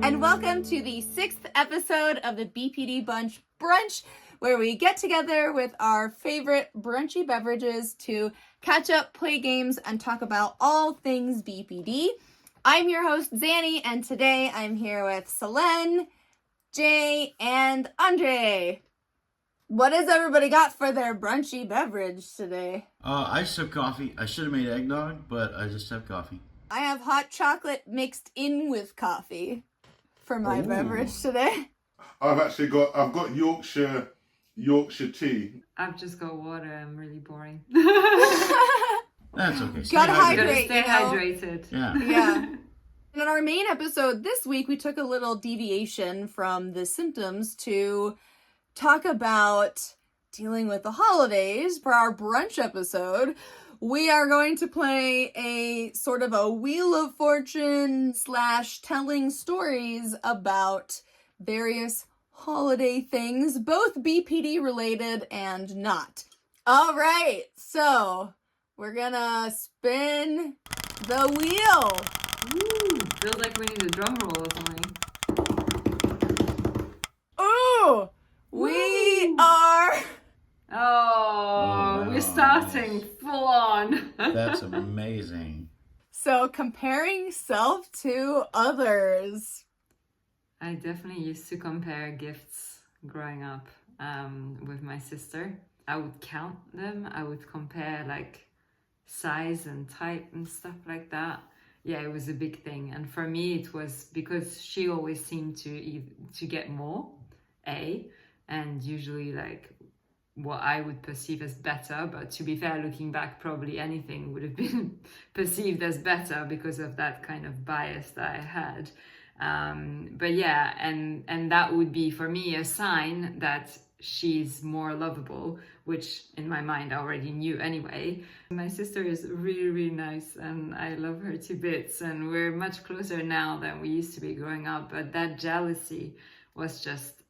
and welcome to the 6th episode of the BPD Bunch Brunch, where we get together with our favorite brunchy beverages to catch up, play games, and talk about all things BPD. I'm your host, Xannie, and today I'm here with Solène, Jay, and André. What has everybody got for their brunchy beverage today? I just have coffee. I should have made eggnog, but I just have coffee. I have hot chocolate mixed in with coffee for my beverage today. I've got Yorkshire tea. I've just got water. I'm really boring. That's okay. Gotta hydrate, Stay hydrated. Yeah. And in our main episode this week, we took a little deviation from the symptoms to talk about dealing with the holidays. For our brunch episode, we are going to play a sort of a Wheel of Fortune / telling stories about various holiday things, both BPD related and not. All right, so we're gonna spin the wheel. Ooh, feels like we need a drum roll or something. Ooh, we are... Oh, wow. We're starting full on. That's amazing. So comparing self to others. I definitely used to compare gifts growing up with my sister. I would count them. I would compare like size and type and stuff like that. Yeah, it was a big thing. And for me, it was because she always seemed to get more, and usually like what I would perceive as better. But to be fair, looking back, probably anything would have been perceived as better because of that kind of bias that I had. But yeah, and that would be for me a sign that she's more lovable, which in my mind I already knew anyway. My sister is really, really nice and I love her to bits, and we're much closer now than we used to be growing up, but that jealousy was just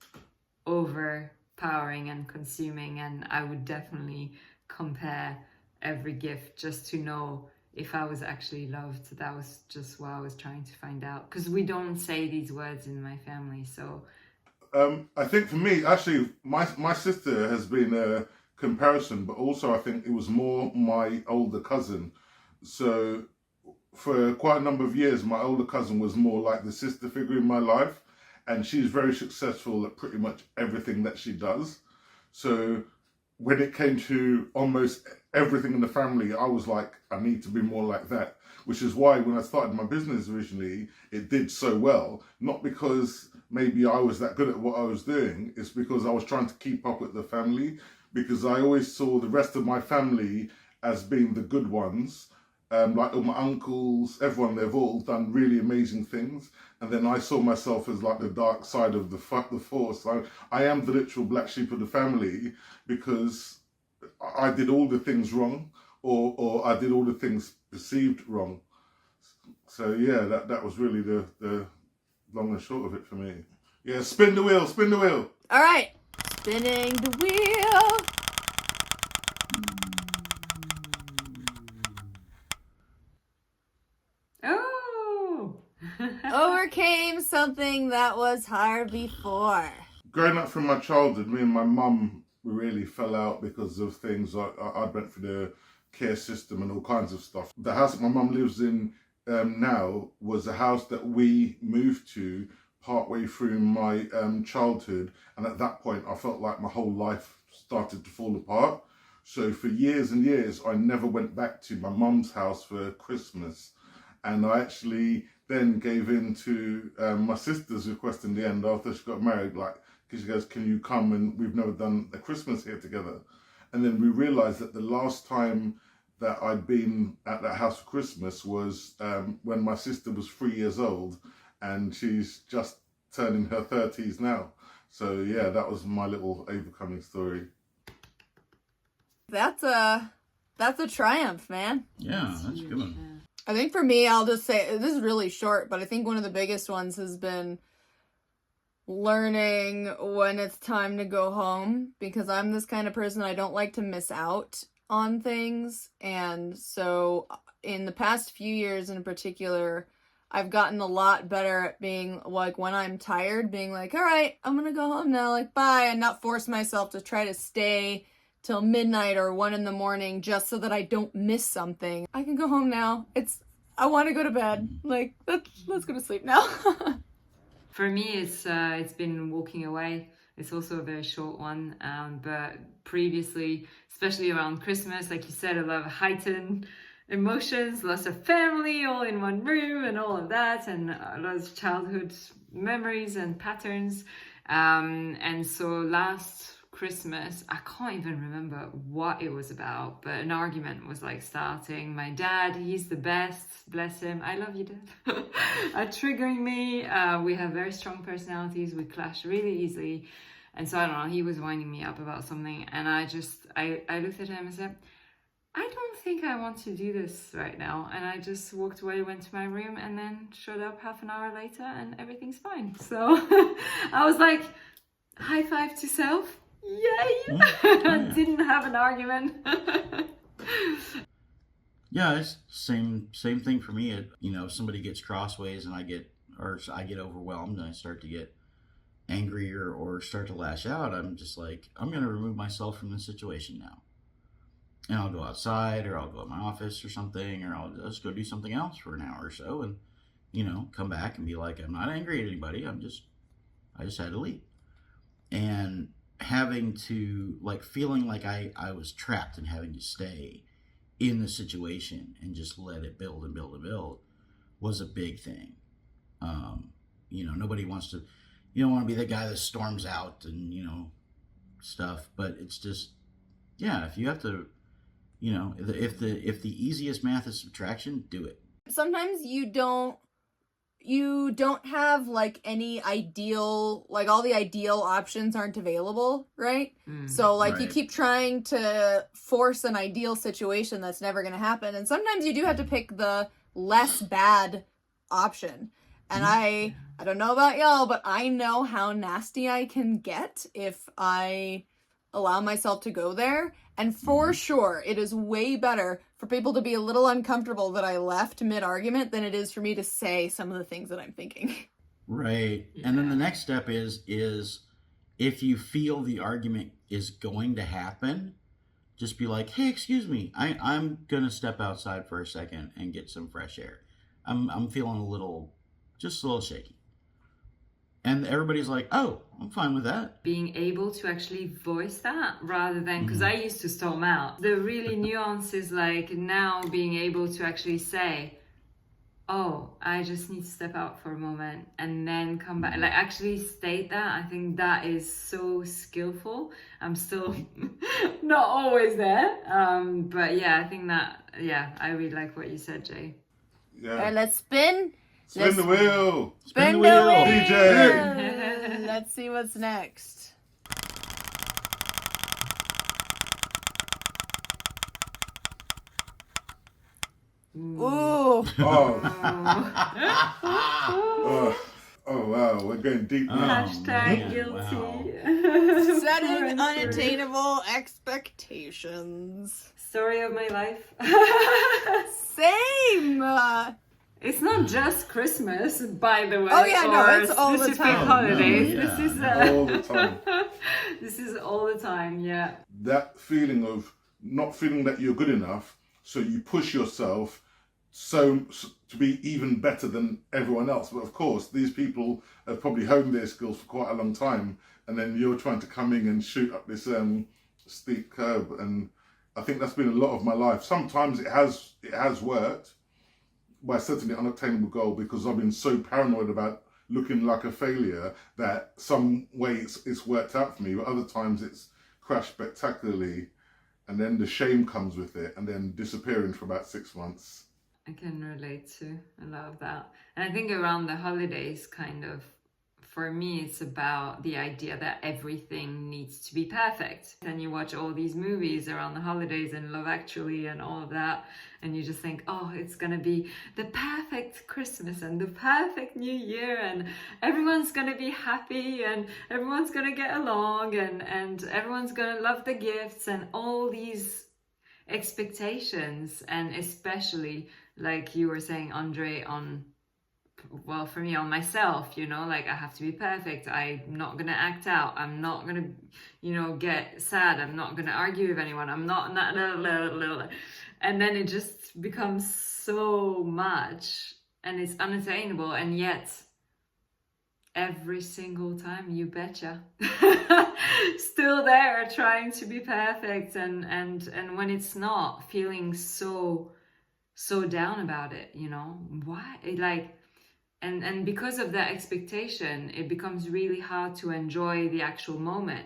overpowering and consuming, and I would definitely compare every gift just to know if I was actually loved. That was just what I was trying to find out, because we don't say these words in my family. So I think for me, actually, my sister has been a comparison, but also I think it was more my older cousin. So for quite a number of years, my older cousin was more like the sister figure in my life, and she's very successful at pretty much everything that she does. So when it came to almost everything in the family, I was like, I need to be more like that, which is why when I started my business originally, it did so well. Not because maybe I was that good at what I was doing, it's because I was trying to keep up with the family, because I always saw the rest of my family as being the good ones. Like all my uncles, everyone, they've all done really amazing things. And then I saw myself as like the dark side of the force. I am the literal black sheep of the family because I did all the things wrong, or I did all the things perceived wrong. So yeah, that was really the long and short of it for me. Yeah, spin the wheel, spin the wheel. All right, spinning the wheel. oh Overcame something that was hard before. Growing up from my childhood, me and my mum, we really fell out because of things. I went through the care system and all kinds of stuff. The house that my mum lives in now was a house that we moved to partway through my childhood, and at that point I felt like my whole life started to fall apart. So for years and years I never went back to my mum's house for Christmas, and I actually then gave in to my sister's request in the end after she got married, like, because she goes, can you come, and we've never done a Christmas here together. And then we realised that the last time that I'd been at that house for Christmas was when my sister was 3 years old, and she's just turning her 30s now. So yeah, that was my little overcoming story. That's a triumph, man. Yeah, that's a good one. Yeah. I think for me, I'll just say, this is really short, but I think one of the biggest ones has been learning when it's time to go home, because I'm this kind of person, I don't like to miss out on things. And so in the past few years in particular, I've gotten a lot better at being like, when I'm tired, being like, all right, I'm gonna go home now, like, bye, and not force myself to try to stay till midnight or 1 a.m. just so that I don't miss something. I can go home now. I want to go to bed. Like, let's go to sleep now. For me, it's been walking away. It's also a very short one, but previously, especially around Christmas, like you said, a lot of heightened emotions, lots of family all in one room and all of that, and a lot of childhood memories and patterns. And so last Christmas, I can't even remember what it was about, but an argument was like starting. My dad, he's the best, bless him. I love you, Dad. Triggering me. We have very strong personalities. We clash really easily. And so I don't know, he was winding me up about something, and I looked at him and said, I don't think I want to do this right now. And I just walked away, went to my room, and then showed up half an hour later and everything's fine. So I was like, high five to self. Yay! Didn't have an argument. Yeah, it's same thing for me. If somebody gets crossways and I get overwhelmed and I start to get angry or start to lash out, I'm just like, I'm going to remove myself from the situation now. And I'll go outside, or I'll go to my office or something, or I'll just go do something else for an hour or so, and come back and be like, I'm not angry at anybody. I just had to leave. And having to, like, feeling like I was trapped and having to stay in the situation and just let it build and build and build was a big thing. Nobody wants to, you don't want to be the guy that storms out and, stuff, but it's just, yeah, if you have to, if the easiest math is subtraction, do it. Sometimes you don't have like any ideal, like all the ideal options aren't available, right? So like you keep trying to force an ideal situation that's never going to happen. And sometimes you do have to pick the less bad option. And I don't know about y'all, but I know how nasty I can get if I allow myself to go there. And for sure, it is way better for people to be a little uncomfortable that I left mid-argument than it is for me to say some of the things that I'm thinking. Right. Yeah. And then the next step is if you feel the argument is going to happen, just be like, hey, excuse me, I'm going to step outside for a second and get some fresh air. I'm feeling just a little shaky. And everybody's like, oh, I'm fine with that. Being able to actually voice that rather than, because I used to storm out. The really nuance is like now being able to actually say, oh, I just need to step out for a moment and then come back. Like actually state that. I think that is so skillful. I'm still not always there. But yeah, I think that, I really like what you said, Jay. Yeah. All right, let's spin. Spin the wheel. Spin the wheel. DJ. Let's see what's next. Ooh. Oh wow, we're going deep now. Hashtag guilty. Wow. Setting unattainable expectations. Story of my life. Same. It's not just Christmas, by the way. Oh yeah, no, it's all the time. Holidays. No, yeah. This is all the time. This is all the time. Yeah. That feeling of not feeling that you're good enough, so you push yourself so to be even better than everyone else. But of course, these people have probably honed their skills for quite a long time, and then you're trying to come in and shoot up this steep curve. And I think that's been a lot of my life. Sometimes it has worked by setting an unattainable goal, because I've been so paranoid about looking like a failure that some way it's worked out for me, but other times it's crashed spectacularly, and then the shame comes with it, and then disappearing for about 6 months. I can relate to a lot of that. And I think around the holidays, kind of, for me, it's about the idea that everything needs to be perfect. And you watch all these movies around the holidays and Love Actually and all of that, and you just think, oh, it's gonna be the perfect Christmas and the perfect New Year, and everyone's gonna be happy and everyone's gonna get along and everyone's gonna love the gifts and all these expectations. And especially, like you were saying, André, on well, for me, on myself, you know, like I have to be perfect. I'm not gonna act out. I'm not gonna, you know, get sad. I'm not gonna argue with anyone. I'm not, and then it just becomes so much, and it's unattainable. And yet, every single time, you betcha, still there trying to be perfect, and when it's not, feeling so down about it, you know, why it like, and because of that expectation, it becomes really hard to enjoy the actual moment,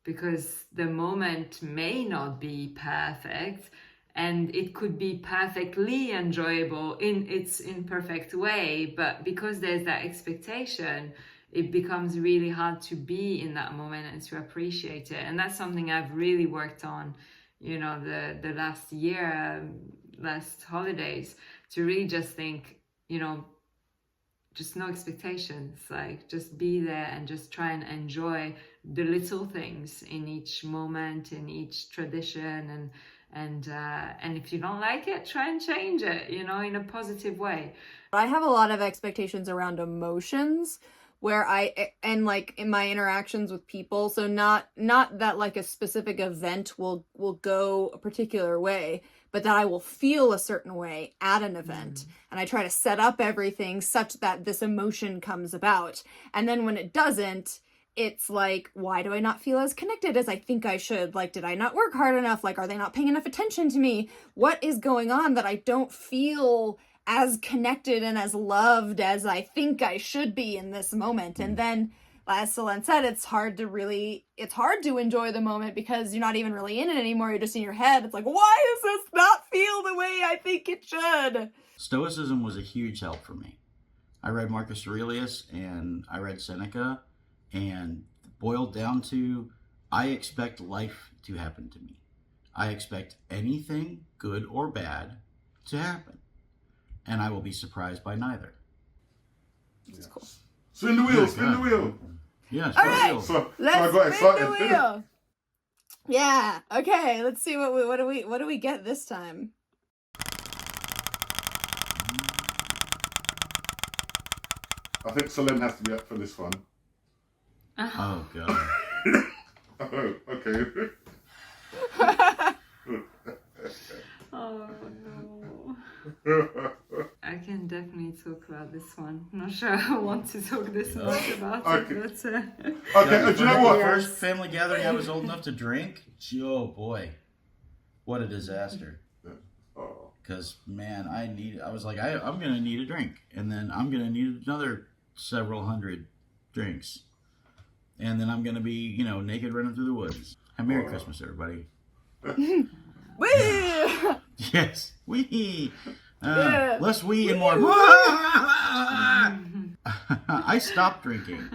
because the moment may not be perfect, and it could be perfectly enjoyable in its imperfect way, but because there's that expectation, it becomes really hard to be in that moment and to appreciate it. And that's something I've really worked on, you know, the last year, last holidays, to really just think, you know, just no expectations, like just be there and just try and enjoy the little things in each moment, in each tradition, and if you don't like it, try and change it, you know, in a positive way. I have a lot of expectations around emotions where and like in my interactions with people, so not that like a specific event will go a particular way, but that I will feel a certain way at an event. And I try to set up everything such that this emotion comes about. And then when it doesn't, it's like, why do I not feel as connected as I think I should? Like, did I not work hard enough? Like, are they not paying enough attention to me? What is going on that I don't feel as connected and as loved as I think I should be in this moment? And then, as Solène said, it's hard to enjoy the moment because you're not even really in it anymore. You're just in your head. It's like, why does this not feel the way I think it should? Stoicism was a huge help for me. I read Marcus Aurelius and I read Seneca, and boiled down to, I expect life to happen to me. I expect anything, good or bad, to happen. And I will be surprised by neither. That's cool. Spin the wheel, spin the wheel. Yeah, All right, So let's I got spin excited. the wheel. Yeah. Okay. Let's see what do we get this time. I think Solène has to be up for this one. Oh, God. Oh, okay. Oh no. I can definitely talk about this one. I'm not sure I want to talk this much about Okay. it, but Okay, do you know what? First family gathering I was old enough to drink, oh boy, what a disaster. Oh. Because, man, I was like, I'm going to need a drink. And then I'm going to need another several hundred drinks. And then I'm going to be, you know, naked running through the woods. And Merry Christmas, everybody. Woo! Yes, wee. Yeah. Less wee and more. I stopped drinking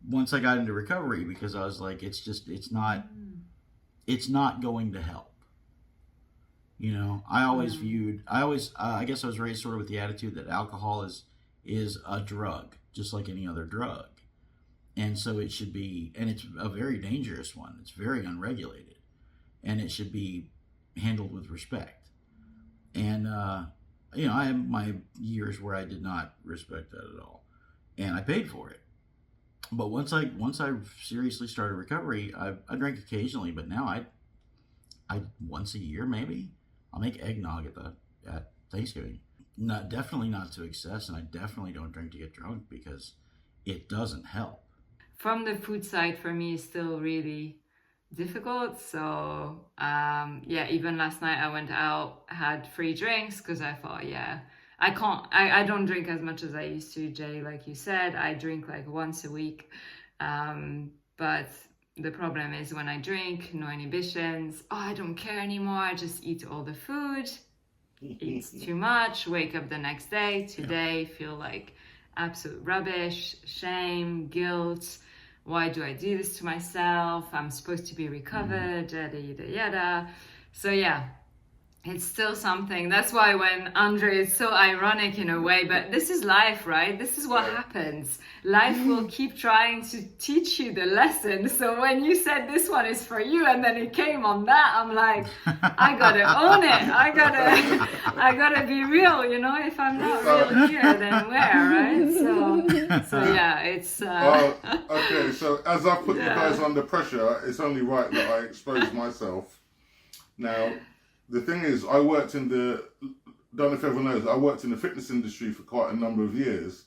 once I got into recovery because I was like, it's not going to help. You know, I guess I was raised sort of with the attitude that alcohol is a drug, just like any other drug. And so it should be, and it's a very dangerous one. It's very unregulated, and it should be handled with respect. And, you know, I had my years where I did not respect that at all, and I paid for it. But once I seriously started recovery, I drank occasionally, but now I once a year maybe I'll make eggnog at Thanksgiving. Definitely not to excess, and I definitely don't drink to get drunk because it doesn't help. from the food side, for me, is still really difficult. So yeah, even last night I went out, had free drinks because I thought, yeah, I don't drink as much as I used to, Jay, like you said. I drink like once a week, but the problem is when I drink, no inhibitions. Oh, I don't care anymore. I just eat all the food, eat too much, wake up the next day, today, feel like absolute rubbish, shame, guilt. Why do I do this to myself? I'm supposed to be recovered, yada, yada, yada. So yeah, it's still something. That's why when André, it's so ironic in a way, but this is life, right? This is what happens. Life will keep trying to teach you the lesson. So when you said this one is for you, and then it came on that, I'm like, I gotta own it. I gotta be real. You know, if I'm not real here, then where, right? So yeah, it's. Okay, so as I put you guys under pressure, it's only right that I expose myself. Now, the thing is, I worked in the, don't know if everyone knows, I worked in the fitness industry for quite a number of years,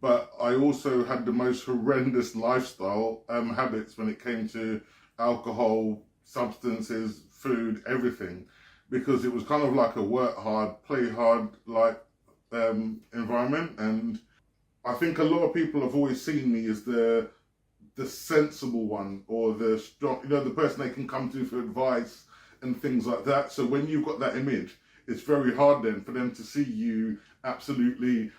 but I also had the most horrendous lifestyle habits when it came to alcohol, substances, food, everything, because it was kind of like a work hard, play hard like environment. And I think a lot of people have always seen me as the sensible one, or the strong, the person they can come to for advice and things like that. So when you've got that image, it's very hard then for them to see you absolutely,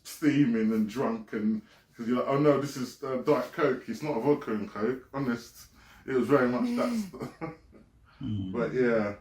steaming and drunk, and because you're like, oh no, this is Diet Coke, it's not a vodka and Coke. Honest, it was very much that. But yeah.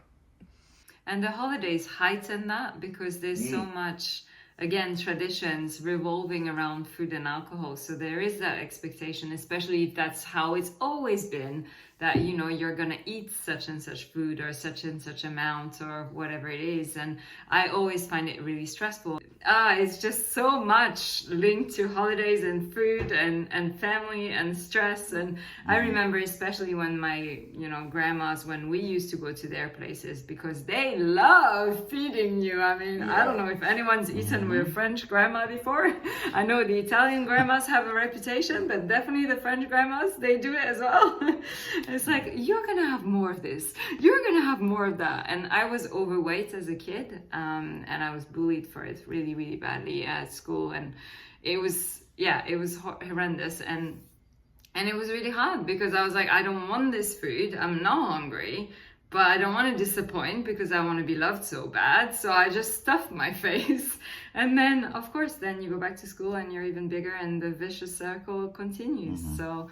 And the holidays heighten that, because there's so much, again, traditions revolving around food and alcohol. So there is that expectation, especially if that's how it's always been, that, you're going to eat such and such food or such and such amount or whatever it is. And I always find it really stressful. It's just so much linked to holidays and food and family and stress. And I remember especially when my, grandmas, when we used to go to their places, because they love feeding you. I mean, I don't know if anyone's eaten with French grandma before. I know the Italian grandmas have a reputation, but definitely the French grandmas, they do it as well. It's like, you're gonna have more of this, you're gonna have more of that. And I was overweight as a kid, and I was bullied for it really, really badly at school. And it was horrendous. And it was really hard, because I was like, I don't want this food, I'm not hungry, but I don't want to disappoint because I want to be loved so bad. So I just stuffed my face. And then, of course, then you go back to school and you're even bigger, and the vicious circle continues. So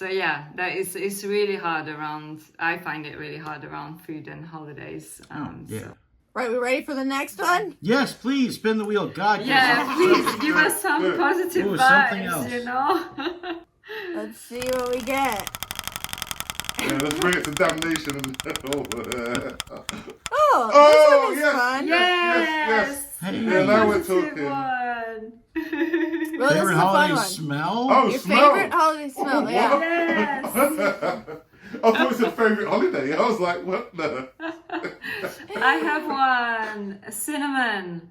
yeah, it's really hard around, I find it really hard around food and holidays. So. Right, we ready for the next one? Yes, please, spin the wheel. God, yeah, please give us some positive vibes, Let's see what we get. Yeah, let's bring it to damnation. This one is fun. Yes. Hey, now we're talking. Well, this is favorite a fun holiday one. smell? Oh, Your smell. favorite holiday smell, Yes. I thought it was a favorite holiday. I was like, what the? I have one, cinnamon.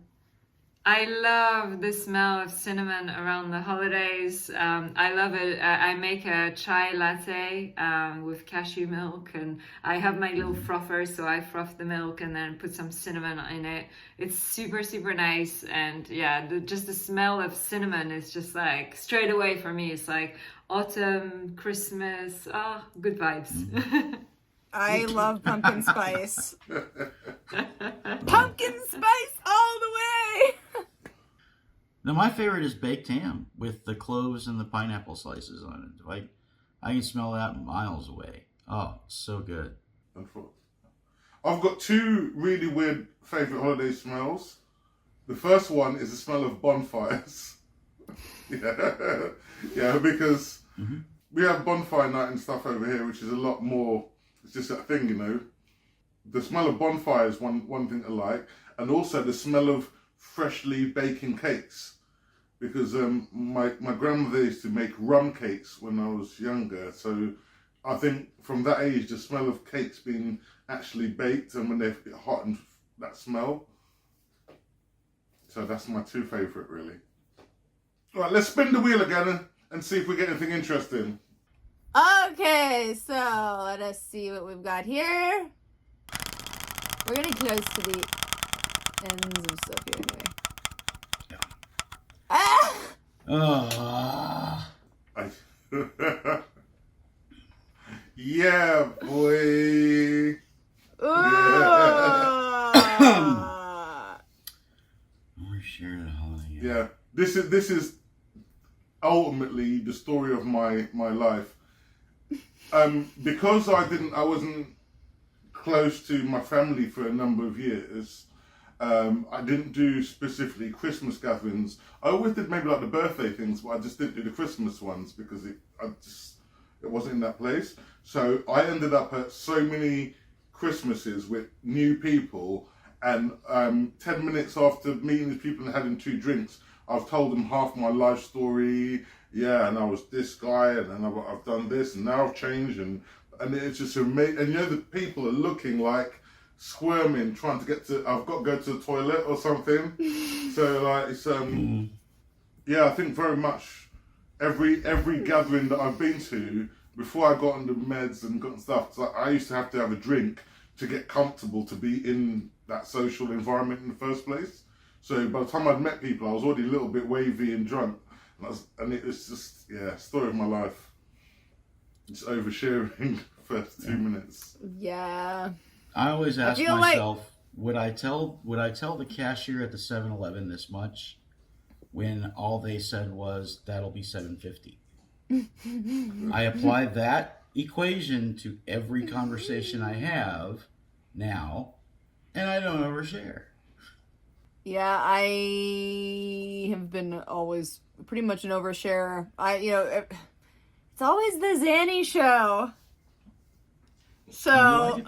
I love the smell of cinnamon around the holidays. I love it. I make a chai latte with cashew milk, and I have my little frother, so I froth the milk and then put some cinnamon in it. It's super, super nice. And yeah, just the smell of cinnamon is just like straight away for me. It's like autumn, Christmas, good vibes. I love pumpkin spice. Pumpkin spice all the way! Now, my favorite is baked ham with the cloves and the pineapple slices on it. I can smell that miles away. Oh, so good. I've got two really weird favorite holiday smells. The first one is the smell of bonfires. Yeah, because we have bonfire night and stuff over here, which is a lot more. It's just that thing, The smell of bonfire is one thing I like, and also the smell of freshly baking cakes, because my grandmother used to make rum cakes when I was younger. So I think from that age, the smell of cakes being actually baked and when they're hot and that smell. So that's my two favourite, really. All right, let's spin the wheel again and see if we get anything interesting. Okay, so let us see what we've got here. We're getting close to the ends of stuff here anyway. Yeah, boy. We're sharing a holiday. Yeah, this is ultimately the story of my life. Because I wasn't close to my family for a number of years, I didn't do specifically Christmas gatherings. I always did maybe like the birthday things, but I just didn't do the Christmas ones because it wasn't in that place. So I ended up at so many Christmases with new people, and 10 minutes after meeting these people and having 2 drinks, I've told them half my life story. Yeah, and I was this guy, and then I've done this, and now I've changed, and it's just amazing. And the people are looking like squirming, trying to get to. I've got to go to the toilet or something. So like it's yeah, I think very much every gathering that I've been to before I got on the meds and got stuff. So I used to have a drink to get comfortable to be in that social environment in the first place. So by the time I'd met people, I was already a little bit wavy and drunk, and it was just story of my life. Just oversharing the first 2 minutes. Yeah. I always ask myself, would I tell the cashier at the 7-Eleven this much when all they said was that'll be $7.50? I apply that equation to every conversation I have now, and I don't overshare. Yeah, I have been always pretty much an oversharer. It's always the Xannie show. So,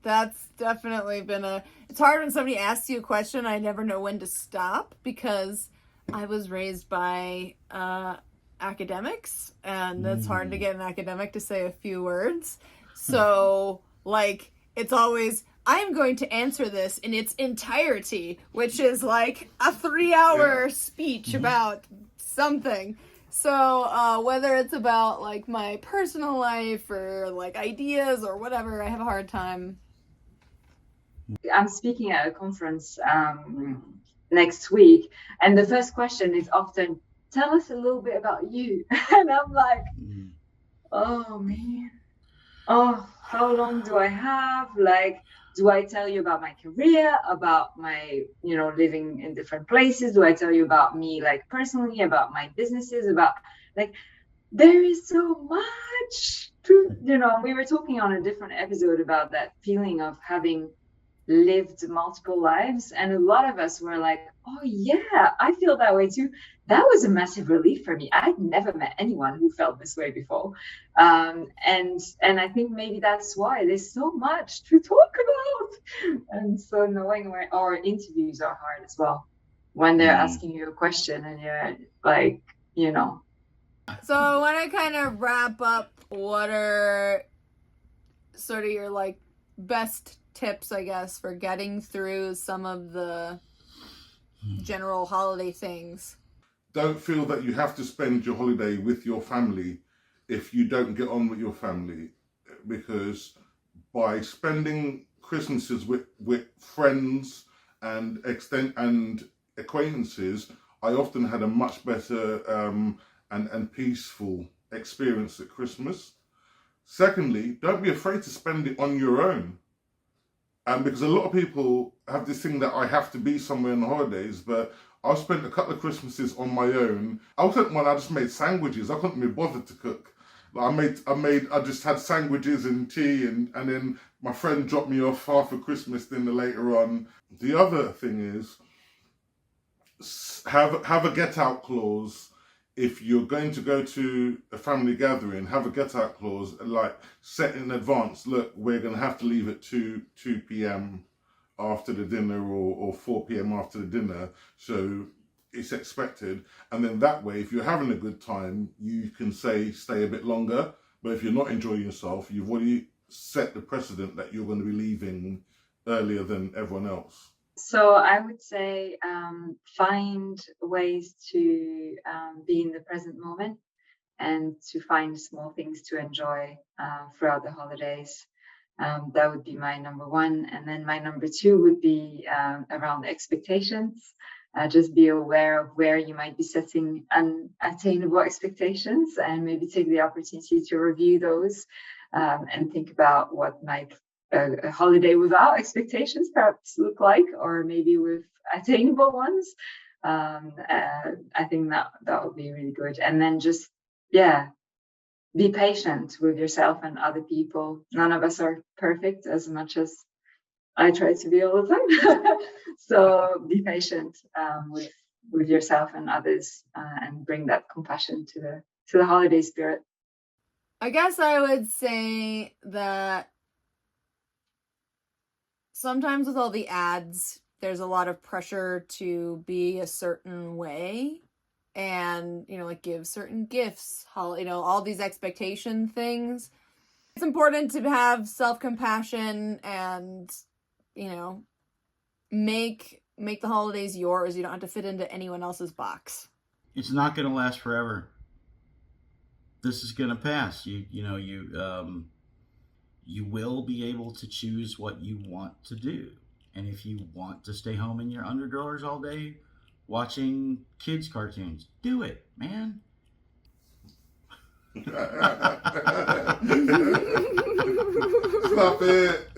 that's definitely been it's hard when somebody asks you a question. I never know when to stop because I was raised by academics, and it's hard to get an academic to say a few words. So, like, it's always, I'm going to answer this in its entirety, which is like a 3-hour speech about something. So whether it's about like my personal life or like ideas or whatever, I have a hard time. I'm speaking at a conference next week, and the first question is often, tell us a little bit about you. And I'm like, oh man, how long do I have? Like, do I tell you about my career, about my, living in different places? Do I tell you about me, like personally, about my businesses, about like, there is so much to, we were talking on a different episode about that feeling of having lived multiple lives, and a lot of us were like, oh yeah, I feel that way too. That was a massive relief for me. I'd never met anyone who felt this way before, and I think maybe that's why there's so much to talk about. And so knowing where our interviews are hard as well, when they're asking you a question and you're like, So I want to kind of wrap up. What are sort of your like best tips, I guess, for getting through some of the general holiday things? Don't feel that you have to spend your holiday with your family if you don't get on with your family, because by spending Christmases with friends and acquaintances, I often had a much better and peaceful experience at Christmas. Secondly, don't be afraid to spend it on your own. Because a lot of people have this thing that I have to be somewhere on the holidays, but I've spent a couple of Christmases on my own. I just made sandwiches. I couldn't be bothered to cook. Like I just had sandwiches and tea, and then my friend dropped me off half a Christmas dinner later on. The other thing is, have a get out clause. If you're going to go to a family gathering, have a get out clause, like set in advance. Look, we're going to have to leave at 2 p.m. after the dinner, or 4 p.m. after the dinner. So it's expected. And then that way, if you're having a good time, you can say stay a bit longer. But if you're not enjoying yourself, you've already set the precedent that you're going to be leaving earlier than everyone else. So I would say find ways to be in the present moment and to find small things to enjoy throughout the holidays. That would be my number one. And then my number two would be around expectations. Just be aware of where you might be setting unattainable expectations, and maybe take the opportunity to review those and think about what might a holiday without expectations perhaps look like, or maybe with attainable ones. I think that would be really good. And then just be patient with yourself and other people. None of us are perfect, as much as I try to be all the time. So be patient with yourself and others, and bring that compassion to the holiday spirit. I guess I would say that sometimes with all the ads, there's a lot of pressure to be a certain way and, like give certain gifts, all these expectation things. It's important to have self-compassion and, make the holidays yours. You don't have to fit into anyone else's box. It's not going to last forever. This is going to pass. You will be able to choose what you want to do. And if you want to stay home in your underdrawers all day watching kids' cartoons, do it, man. Stop it.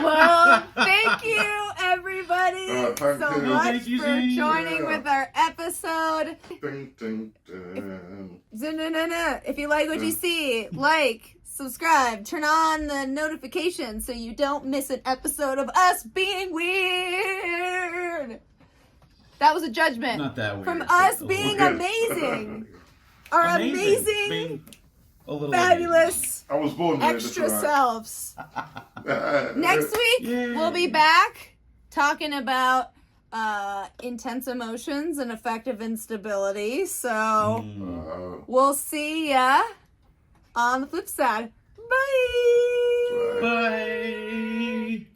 Well, thank you, everybody, Thank so you. much Thank you, for Xannie. joining with our episode. Ding, ding, ding. If you like what you see, like, subscribe, turn on the notifications so you don't miss an episode of us being weird. That was a judgment. Not that weird. From us but a being little- amazing. Our amazing, Being a little fabulous, I was born there, extra that's selves. right. Next week, Yay. we'll be back talking about intense emotions and affective instability. So we'll see ya on the flip side. Bye. Bye.